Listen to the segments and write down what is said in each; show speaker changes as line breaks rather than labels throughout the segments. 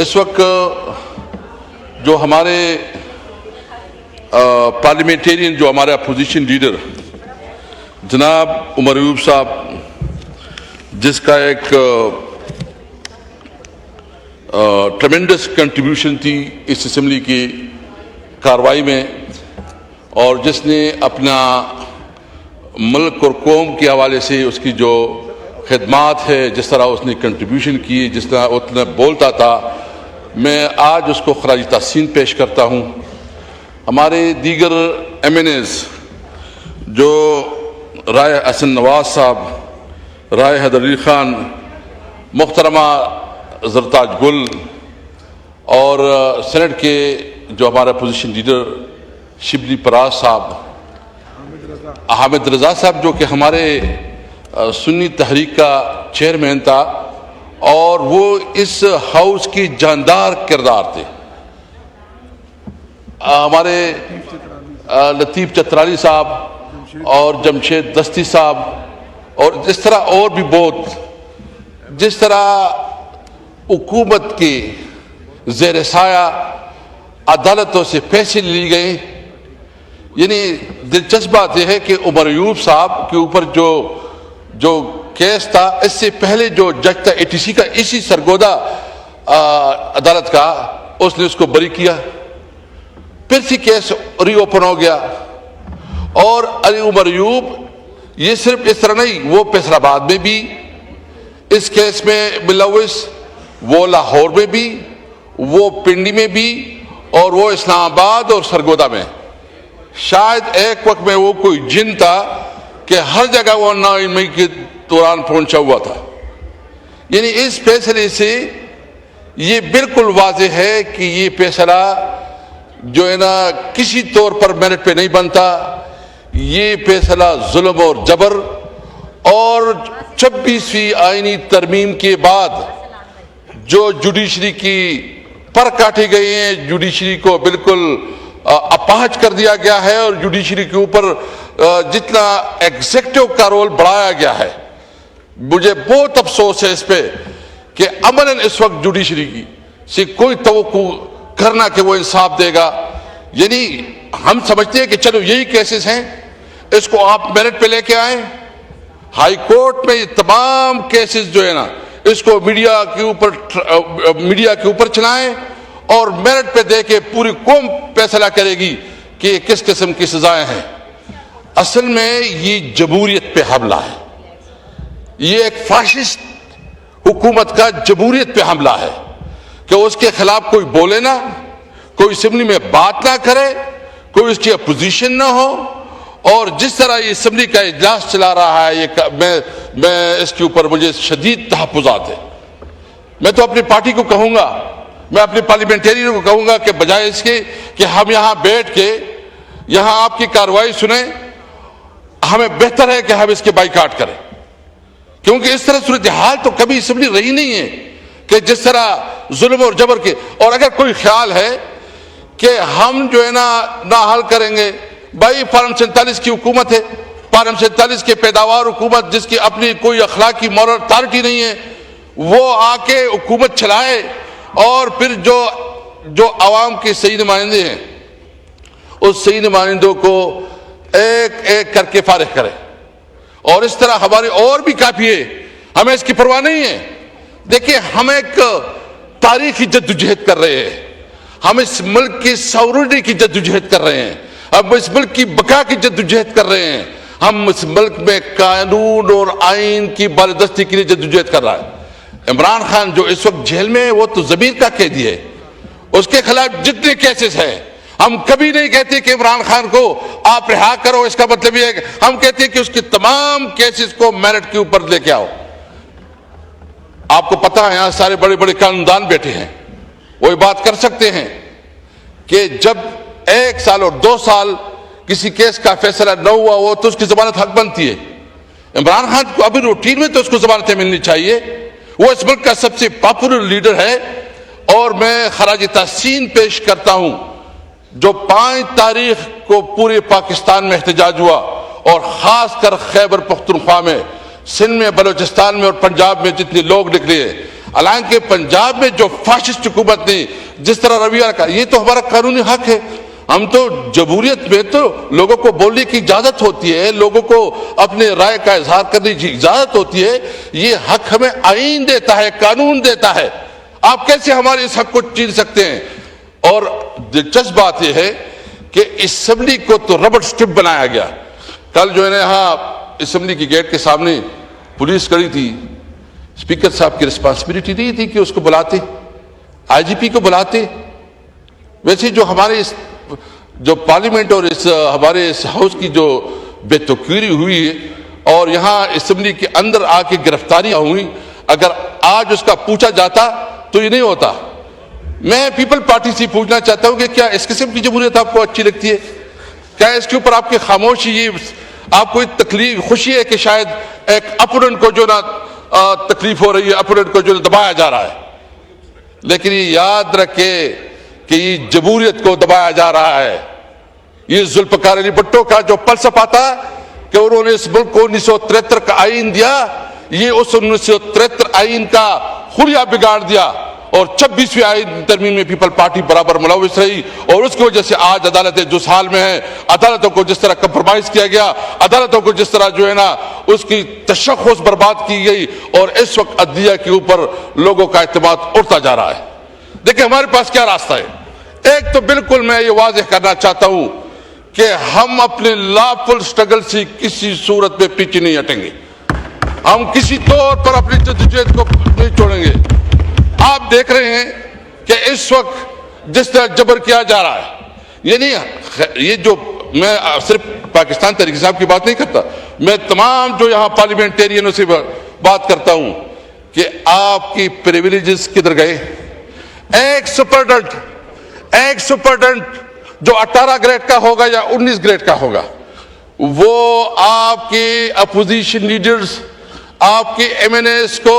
اس وقت جو ہمارے پارلیمنٹیرین جو ہمارے اپوزیشن لیڈر جناب عمر ایوب صاحب، جس کا ایک ٹریمنڈس کنٹریبیوشن تھی اس اسمبلی کی کارروائی میں، اور جس نے اپنا ملک اور قوم کے حوالے سے اس کی جو خدمات ہے، جس طرح اس نے کنٹریبیوشن کی، جس طرح اتنا بولتا تھا، میں آج اس کو خراج تحسین پیش کرتا ہوں۔ ہمارے دیگر ایم این ایز جو رائے حسن نواز صاحب، رائے حیدر علی خان، محترمہ زرتاج گل، اور سینٹ کے جو ہمارا اپوزیشن لیڈر شبلی پراز صاحب، حامد رضا صاحب جو کہ ہمارے سنی تحریک کا چیئرمین تھا، اور وہ اس ہاؤس کی جاندار کردار تھے، ہمارے لطیف چترالی صاحب اور جمشید دستی صاحب، اور اس طرح اور بھی بہت، جس طرح حکومت کے زیر سایہ عدالتوں سے پیسے لی گئے۔ یعنی دلچسپ بات یہ ہے کہ عمر ایوب صاحب کے اوپر جو کیس تھا، اس سے پہلے جو جج تھا ATC کا، اسی سرگودا عدالت کا، اس نے اس کو بری کیا، پھر سے کیس ری اوپن ہو گیا، اور علی عمر ایوب یہ صرف اس طرح نہیں، وہ فیصل آباد میں بھی اس کیس میں ملوث، وہ لاہور میں بھی، وہ پنڈی میں بھی، اور وہ اسلام آباد اور سرگودا میں۔ شاید ایک وقت میں وہ کوئی جن تھا کہ ہر جگہ وہ 9 مئی کے دوران پہنچا ہوا تھا۔ یعنی اس فیصلے سے یہ بالکل واضح ہے کہ یہ فیصلہ جو ہے نا کسی طور پر میرٹ پہ نہیں بنتا، یہ فیصلہ ظلم اور جبر اور 26ویں آئینی ترمیم کے بعد جو جوڈیشری کی پر کاٹے گئے ہیں، جوڈیشری کو بالکل اپاہج کر دیا گیا ہے، اور جوڈیشری کے اوپر جتنا ایگزیکٹو کا رول بڑھایا گیا ہے۔ مجھے بہت افسوس ہے اس پہ کہ عملاً اس وقت جوڈیشری کی سے کوئی توقع کرنا کہ وہ انصاف دے گا۔ یعنی ہم سمجھتے ہیں کہ چلو یہی کیسز ہیں، اس کو آپ میرٹ پہ لے کے آئیں، ہائی کورٹ میں یہ تمام کیسز جو ہے نا اس کو میڈیا کے اوپر چلائیں، اور میرٹ پہ دے کے پوری قوم فیصلہ کرے گی کہ کس قسم کی سزائیں ہیں۔ اصل میں یہ جمہوریت پہ حملہ ہے، یہ ایک فاشسٹ حکومت کا جمہوریت پہ حملہ ہے کہ اس کے خلاف کوئی بولے نہ، کوئی اسمبلی میں بات نہ کرے، کوئی اس کی اپوزیشن نہ ہو، اور جس طرح یہ اسمبلی کا اجلاس چلا رہا ہے، میں اس کے اوپر مجھے شدید تحفظات ہے۔ میں تو اپنی پارٹی کو کہوں گا، میں اپنے پارلیمنٹیرین کو کہوں گا کہ بجائے اس کے کہ ہم یہاں بیٹھ کے یہاں آپ کی کارروائی سنیں، ہمیں بہتر ہے کہ ہم اس کے بائیکاٹ کریں، کیونکہ اس طرح صورتحال تو کبھی اسمبلی رہی نہیں ہے کہ جس طرح ظلم اور جبر کے۔ اور اگر کوئی خیال ہے کہ ہم جو ہے نہ حل کریں گے، بھائی فارم 47 کی حکومت ہے، فارم 47 کے پیداوار حکومت جس کی اپنی کوئی اخلاقی مورل اتھارٹی نہیں ہے، وہ آ کے حکومت چلائے، اور پھر جو عوام کے صحیح نمائندے ہیں اس صحیح نمائندوں کو ایک ایک کر کے فارغ کرے، اور اس طرح ہماری اور بھی کافی ہے، ہمیں اس کی پرواہ نہیں ہے۔ دیکھیں، ہم ایک تاریخی جدوجہد کر رہے ہیں، ہم اس ملک کی ساورنٹی کی جدوجہد کر رہے ہیں، ہم اس ملک کی بقا کی جدوجہد کر رہے ہیں، ہم اس ملک میں قانون اور آئین کی بالادستی کے لیے جدوجہد کر رہا ہے۔ عمران خان جو اس وقت جیل میں ہے، وہ تو ضمیر کا قیدی ہے، اس کے خلاف جتنے کیسز ہیں، ہم کبھی نہیں کہتے کہ عمران خان کو آپ رہا کرو، اس کا مطلب یہ ہے کہ ہم کہتے ہیں کہ اس کے تمام کیسز کو میرٹ کے اوپر لے کے آؤ۔ آپ کو پتہ ہے یہاں سارے بڑے بڑے قانون بیٹھے ہیں، وہ یہ بات کر سکتے ہیں کہ جب 1 سال اور 2 سال کسی کیس کا فیصلہ نہ ہوا ہو تو اس کی ضمانت حق بنتی ہے۔ عمران خان کو ابھی روٹین میں تو اس کو ضمانتیں ملنی چاہیے، وہ اس ملک کا سب سے پاپولر لیڈر ہے، اور میں خراج تحسین پیش کرتا ہوں جو 5 تاریخ کو پورے پاکستان میں احتجاج ہوا، اور خاص کر خیبر پختونخوا میں، سندھ میں، بلوچستان میں اور پنجاب میں جتنے لوگ نکلے ہیں، حالانکہ پنجاب میں جو فاشسٹ حکومت نے جس طرح رویہ رکھا، یہ تو ہمارا قانونی حق ہے. ہم تو جمہوریت میں تو لوگوں کو بولنے کی اجازت ہوتی ہے، لوگوں کو اپنے رائے کا اظہار کرنے کی اجازت ہوتی ہے. یہ حق ہمیں آئین دیتا ہے، قانون دیتا ہے. آپ کیسے ہمارے اس حق کو چھین سکتے ہیں؟ اور دلچسپ بات یہ ہے کہ اسمبلی کو تو ربڑ سٹمپ بنایا گیا. کل جو ہے نا یہاں اسمبلی کی گیٹ کے سامنے پولیس کھڑی تھی. اسپیکر صاحب کی رسپانسبلٹی نہیں تھی کہ اس کو بلاتے، آئی جی پی کو بلاتے. ویسے جو ہمارے جو پارلیمنٹ اور ہمارے اس ہاؤس کی جو بے توقیری ہوئی ہے اور یہاں اسمبلی کے اندر آ کے گرفتاریاں ہوئی، اگر آج اس کا پوچھا جاتا تو یہ نہیں ہوتا. میں پیپل پارٹی سے پوچھنا چاہتا ہوں کہ کیا اس قسم کی جمہوریت آپ کو اچھی لگتی ہے؟ کیا اس کے اوپر آپ کی خاموشی، یہ آپ کو تکلیف خوشی ہے کہ شاید ایک اپوننٹ کو جو نا تکلیف ہو رہی ہے، اپوننٹ کو جو دبایا جا رہا ہے؟ لیکن یہ یاد رکھے کہ یہ جمہوریت کو دبایا جا رہا ہے. یہ ذوالفقار علی بھٹو کا جو فلسفہ تھا کہ انہوں نے اس ملک کو 1973 کا آئین دیا، یہ اس 1973 آئین کا خلیہ بگاڑ دیا اور 26ویں آئین ترمیم میں پیپل پارٹی برابر ملوث رہی. اور اس کی وجہ سے آج عدالتیں جس حال میں ہیں، عدالتوں کو جس طرح کمپرومائز کیا گیا، عدالتوں کو جس طرح جو ہے نا اس کی تشخص برباد کی گئی، اور اس وقت عدلیہ کے اوپر لوگوں کا اعتماد اٹھتا جا رہا ہے. دیکھیں ہمارے پاس کیا راستہ ہے. ایک تو بالکل میں یہ واضح کرنا چاہتا ہوں کہ ہم اپنے لافل سٹرگل سے کسی صورت میں پیچھے نہیں ہٹیں گے. ہم کسی طور پر اپنی جدوجہد کو نہیں چھوڑیں گے. آپ دیکھ رہے ہیں کہ اس وقت جس طرح جبر کیا جا رہا ہے، یہ جو میں صرف پاکستان تحریک صاحب کی بات نہیں کرتا، میں تمام جو یہاں پارلیمنٹیرینوں سے بات کرتا ہوں کہ آپ کی پریویلیجز کدھر گئے. ایک سپرڈنٹ جو 18 گریڈ کا ہوگا یا 19 گریڈ کا ہوگا، وہ آپ کے اپوزیشن لیڈرز، آپ کے ایم این ایز کو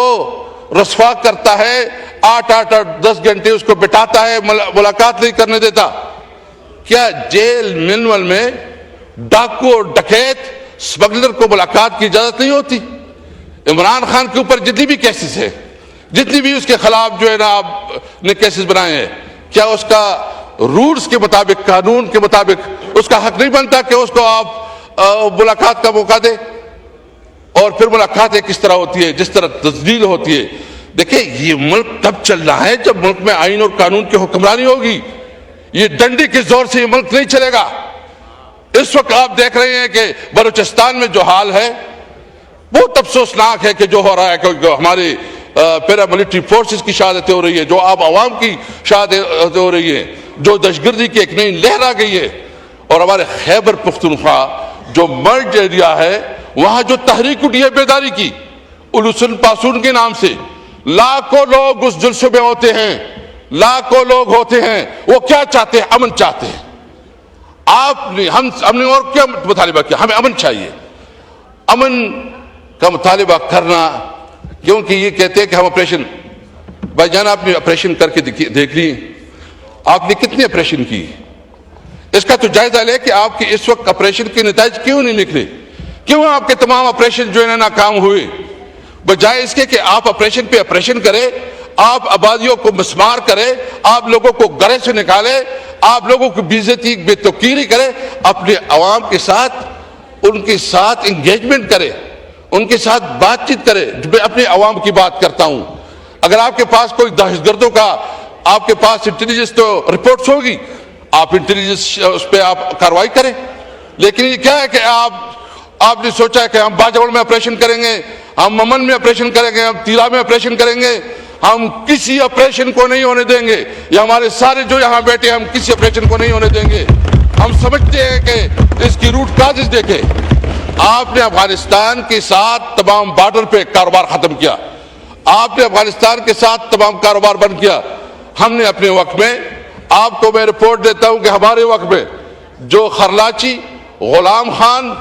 رسوا کرتا ہے، 8-10 گھنٹے اس کو بٹھاتا ہے، ملاقات نہیں کرنے دیتا. کیا جیل مینول میں ڈاکو اور ڈکیت اسمگلر کو ملاقات کی اجازت نہیں ہوتی؟ عمران خان کے اوپر جتنی بھی کیسز ہے، جتنی بھی اس کے خلاف جو ہے نا آپ نے کیسز بنائے ہیں، کیا اس کا رولز کے مطابق، قانون کے مطابق اس کا حق نہیں بنتا کہ اس کو آپ ملاقات کا موقع دے؟ اور پھر ملاقاتیں کس طرح ہوتی ہے؟ جس طرح تجدید ہوتی ہے. دیکھیں یہ ملک تب چلنا ہے جب ملک میں آئین اور قانون کی حکمرانی ہوگی. یہ ڈنڈی کے زور سے یہ ملک نہیں چلے گا. اس وقت آپ دیکھ رہے ہیں کہ بلوچستان میں جو حال ہے بہت افسوسناک ہے کہ جو ہو رہا ہے کہ ہمارے پیرا ملٹری فورسز کی شہادتیں ہو رہی ہے، جو آپ عوام کی شہادتیں ہو رہی ہیں، جو دہشت گردی کی ایک نئی لہر آ گئی ہے. اور ہمارے خیبر پختونخوا جو مرج ایریا ہے، وہاں جو تحریک اٹھی ہے بیداری کی، الوسن پاسون کے نام سے، لاکھوں لوگ اس جلسے میں ہوتے ہیں، لاکھوں لوگ ہوتے ہیں. وہ کیا چاہتے ہیں؟ امن چاہتے ہیں. ہم نے اور کیا مطالبہ کیا؟ ہمیں امن چاہیے. امن کا مطالبہ کرنا، کیونکہ یہ کہتے ہیں کہ ہم آپریشن، بھائی جان آپ نے آپریشن کر کے دیکھ لی، آپ نے کتنے آپریشن کی؟ اس کا تو جائزہ لے کہ آپ کے اس وقت آپریشن کے نتائج کیوں نہیں نکلے؟ کیوں آپ کے تمام آپریشن جو ہے نا ناکام ہوئے؟ بجائے اس کے کہ آپ آپریشن پہ آپریشن کریں، آپ آبادیوں کو مسمار کریں، آپ لوگوں کو گھرے سے نکالیں، آپ لوگوں کو بے عزتی بے توقیری کریں، اپنے عوام کے ساتھ ان کے ساتھ انگیجمنٹ کریں، ان کے ساتھ بات چیت کریں. میں اپنے عوام کی بات کرتا ہوں. اگر آپ کے پاس کوئی دہشت گردوں کا، آپ کے پاس انٹیلیجنس تو رپورٹس ہوگی، آپ انٹیلیجنس اس پہ آپ کارروائی کریں. لیکن یہ کیا ہے کہ آپ نے سوچا ہے کہ ہم باجوڑ میں آپریشن کریں گے، ہم ممن میں آپریشن کریں گے، ہم تیرا میں آپریشن کریں گے، ہم کسی آپریشن کو نہیں ہونے دیں گے. یہ ہمارے سارے جو یہاں بیٹھے ہم کسی آپریشن کو نہیں ہونے دیں گے. ہم سمجھتے ہیں کہ اس کی روٹ کازز دیکھیں. آپ نے افغانستان کے ساتھ تمام بارڈر پہ کاروبار ختم کیا، آپ نے افغانستان کے ساتھ تمام کاروبار بند کیا. ہم نے اپنے وقت میں، آپ کو میں رپورٹ دیتا ہوں کہ ہمارے وقت میں جو خرلاچی، غلام خان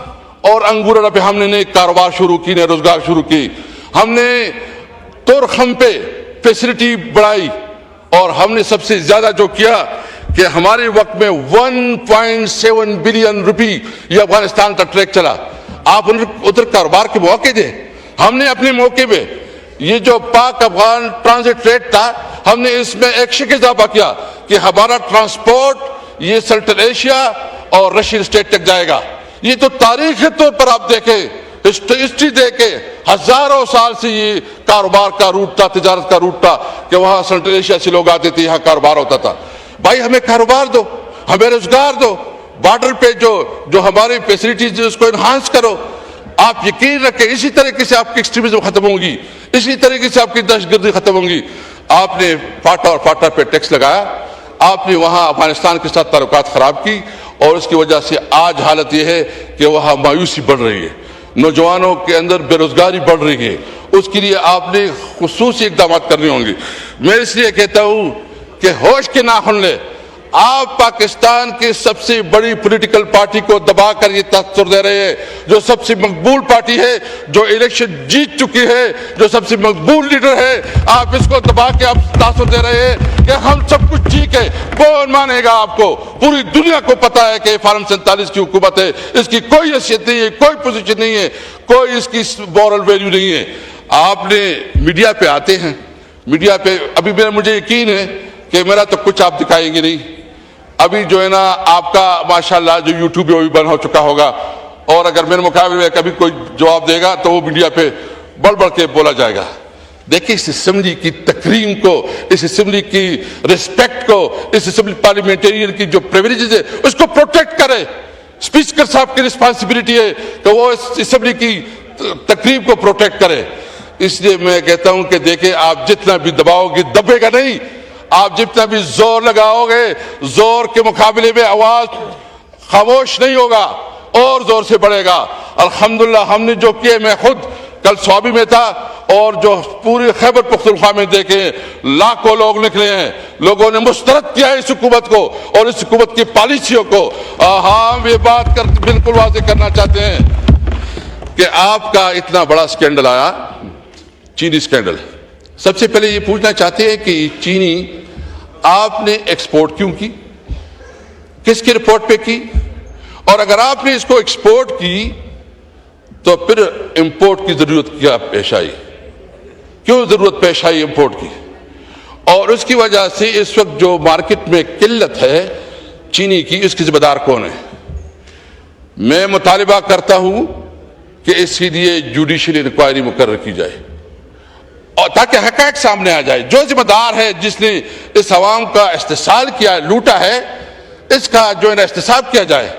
اور انگورہ پہ ہم نے نئے کاروبار شروع کی، نئے روزگار شروع کی. ہم نے تورخم پہ فیسلٹی بڑھائی، اور ہم نے سب سے زیادہ جو کیا کہ ہمارے وقت میں 1.7 بلین روپی یہ افغانستان کا ٹریک چلا. آپ ادھر کاروبار کے مواقع دیں. ہم نے اپنے موقع پہ یہ جو پاک افغان ٹرانزٹ ریٹ تھا ہم نے اس میں ایک شک اضافہ کیا کہ ہمارا ٹرانسپورٹ یہ سینٹرل ایشیا اور رشین اسٹیٹ تک جائے گا. یہ تو تاریخی طور پر آپ دیکھیں ہسٹری دیکھیں ہزاروں سال سے یہ کاروبار کا روٹ تھا, تجارت کا روٹ تھا کہ وہاں سینٹرل ایشیا سے لوگ آتے تھے, یہاں کاروبار ہوتا تھا. بھائی ہمیں کاروبار دو, ہمیں روزگار دو, بارڈر پہ جو ہماری فیسلٹیز اس کو انہانس کرو. آپ یقین رکھیں اسی طریقے سے آپ کی ایکسٹریمزم ختم ہوگی, اسی طریقے سے آپ کی دہشت گردی ختم ہوگی. آپ نے فاٹا اور فاٹا پہ ٹیکس لگایا, آپ نے وہاں افغانستان کے ساتھ تعلقات خراب کی اور اس کی وجہ سے آج حالت یہ ہے کہ وہاں مایوسی بڑھ رہی ہے, نوجوانوں کے اندر بے روزگاری بڑھ رہی ہے. اس کے لیے آپ نے خصوصی اقدامات کرنے ہوں گے. میں اس لیے کہتا ہوں کہ ہوش کے ناخن لے. آپ پاکستان کی سب سے بڑی پولیٹیکل پارٹی کو دبا کر یہ تاثر دے رہے ہیں, جو سب سے مقبول پارٹی ہے, جو الیکشن جیت چکی ہے, جو سب سے مقبول لیڈر ہے, آپ اس کو دبا کے آپ تاثر دے رہے ہیں کہ ہم سب کچھ ٹھیک ہے. کون مانے گا آپ کو؟ پوری دنیا کو پتا ہے کہ فارم 47 کی حکومت ہے, اس کی کوئی حیثیت نہیں ہے, کوئی پوزیشن نہیں ہے, کوئی اس کی مورل ویلیو نہیں ہے. آپ نے میڈیا پہ آتے ہیں, میڈیا پہ ابھی مجھے یقین ہے کہ میرا تو کچھ آپ دکھائیں گے نہیں. ابھی جو ہے نا آپ کا ماشاءاللہ جو یوٹیوب پہ بھی بند ہو چکا ہوگا, اور اگر میرے مقابلے میں کبھی کوئی جواب دے گا تو وہ میڈیا پہ بڑھ بڑھ کے بولا جائے گا. دیکھیں اس اسمبلی کی تکریم کو, اس اسمبلی کی ریسپیکٹ کو, اس اسمبلی پارلیمنٹیرین کی جو پریویلیجز ہے اس کو پروٹیکٹ کرے. اسپیکر صاحب کی رسپانسبلٹی ہے کہ وہ اس اسمبلی کی تقریب کو پروٹیکٹ کرے. اس لیے میں کہتا ہوں کہ دیکھیں آپ جتنا بھی دباؤ گے دبے گا نہیں, آپ جتنا بھی زور لگاؤ گے زور کے مقابلے میں آواز خاموش نہیں ہوگا, اور زور سے بڑھے گا. الحمدللہ ہم نے جو کیے, میں خود کل سوابی میں تھا اور جو پوری خیبر پختونخوا میں دیکھے لاکھوں لوگ نکلے ہیں, لوگوں نے مسترد کیا ہے اس حکومت کو اور اس حکومت کی پالیسیوں کو. ہم یہ بات بالکل واضح کرنا چاہتے ہیں کہ آپ کا اتنا بڑا سکینڈل آیا, چینی سکینڈل. سب سے پہلے یہ پوچھنا چاہتے ہیں کہ چینی آپ نے ایکسپورٹ کیوں کی, کس کی رپورٹ پہ کی, اور اگر آپ نے اس کو ایکسپورٹ کی تو پھر امپورٹ کی ضرورت کیا پیش آئی, کیوں ضرورت پیش آئی امپورٹ کی؟ اور اس کی وجہ سے اس وقت جو مارکیٹ میں قلت ہے چینی کی, اس کی ذمہ دار کون ہے؟ میں مطالبہ کرتا ہوں کہ اس کے لیے جوڈیشل انکوائری مقرر کی جائے اور تاکہ حقائق سامنے آ جائے. جو ذمہ دار ہے جس نے اس عوام کا استحصال کیا, لوٹا ہے, اس کا جو ہے نا احتساب کیا جائے.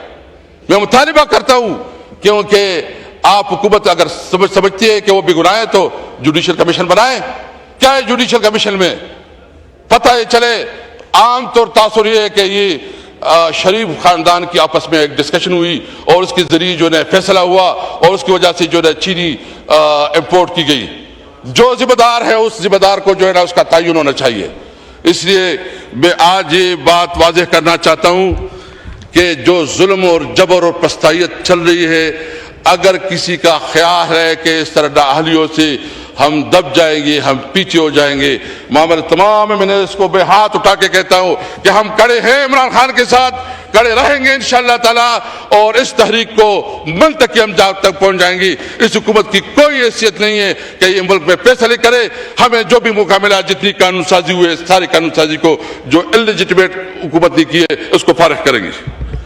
میں مطالبہ کرتا ہوں کیونکہ آپ حکومت اگر سمجھتی ہے کہ وہ بے گناہ ہے تو جوڈیشل کمیشن بنائیں. کیا ہے جوڈیشل کمیشن میں؟ پتہ ہے چلے, عام طور تاثر یہ ہے کہ یہ شریف خاندان کی آپس میں ایک ڈسکشن ہوئی اور اس کے ذریعے جو ہے فیصلہ ہوا اور اس کی وجہ سے جو ہے چینی امپورٹ کی گئی. جو ذمہ دار ہے اس ذمہ دار کو جو ہے نا اس کا تعین ہونا چاہیے. اس لیے میں آج یہ بات واضح کرنا چاہتا ہوں کہ جو ظلم اور جبر اور پستائیت چل رہی ہے, اگر کسی کا خیال ہے کہ اس طرح نااہلیوں سے ہم دب جائیں گے, ہم پیچھے ہو جائیں گے, معاملہ تمام میں نے اس کو بے ہاتھ اٹھا کے کہتا ہوں کہ ہم کڑے ہیں عمران خان کے ساتھ, کڑے رہیں گے انشاءاللہ تعالی, اور اس تحریک کو منطقی ہم جہاں تک پہنچ جائیں گے. اس حکومت کی کوئی حیثیت نہیں ہے کہ یہ ملک میں فیصلے کرے. ہمیں جو بھی موقع ملا, جتنی قانون سازی ہوئے, ساری قانون سازی کو جو انلیجٹمیٹ حکومت نے کی ہے اس کو فارغ کریں گے.